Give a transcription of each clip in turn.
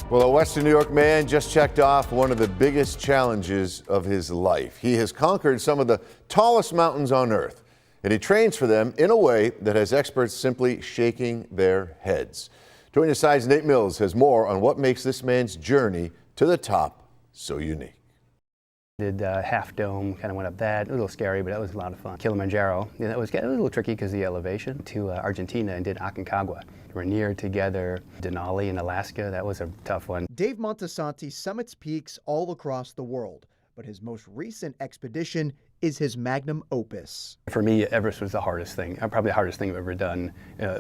Well, a Western New York man just checked off one of the biggest challenges of his life. He has conquered some of the tallest mountains on Earth, and he trains for them in a way that has experts simply shaking their heads. Joining us side's Nate Mills has more on what makes this man's journey to the top so unique. Did Half Dome, kind of went up that, a little scary, but that was a lot of fun. Kilimanjaro, yeah, that was a little tricky because of the elevation. To Argentina and did Aconcagua. Rainier together, Denali in Alaska, that was a tough one. Dave Montesanti summits peaks all across the world, but his most recent expedition is his magnum opus. For me, Everest was the hardest thing, probably the hardest thing I've ever done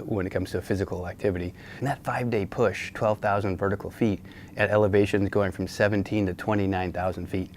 when it comes to physical activity. And that 5-day push, 12,000 vertical feet at elevations going from 17 to 29,000 feet.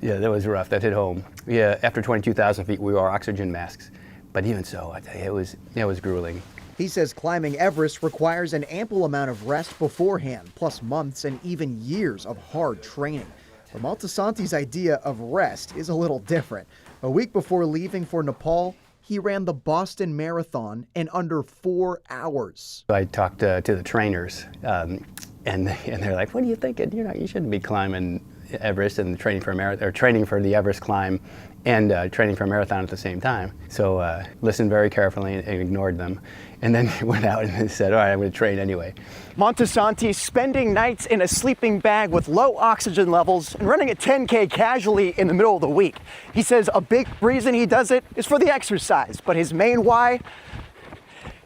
Yeah, that was rough. That hit home. Yeah, after 22,000 feet, we wore oxygen masks. But even so, I tell you, it was grueling. He says climbing Everest requires an ample amount of rest beforehand, plus months and even years of hard training. But Montesanti's idea of rest is a little different. A week before leaving for Nepal, he ran the Boston Marathon in under 4 hours. I talked to the trainers, and they're like, "What are you thinking? You shouldn't be climbing Everest and training for a marathon, or training for the Everest climb and training for a marathon at the same time." So listened very carefully and ignored them, and then went out and said, "All right, I'm going to train anyway." Montesanti spending nights in a sleeping bag with low oxygen levels and running a 10K casually in the middle of the week. He says a big reason he does it is for the exercise, but his main why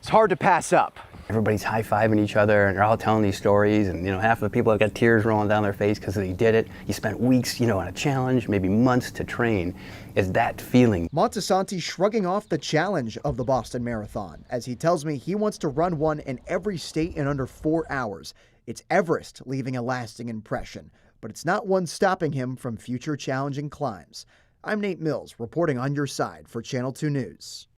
is hard to pass up. Everybody's high-fiving each other, and they're all telling these stories, and half of the people have got tears rolling down their face because they did it. You spent weeks, on a challenge, maybe months to train. It's that feeling. Montesanti shrugging off the challenge of the Boston Marathon, as he tells me he wants to run one in every state in under 4 hours. It's Everest leaving a lasting impression, but it's not one stopping him from future challenging climbs. I'm Nate Mills, reporting on your side for Channel 2 News.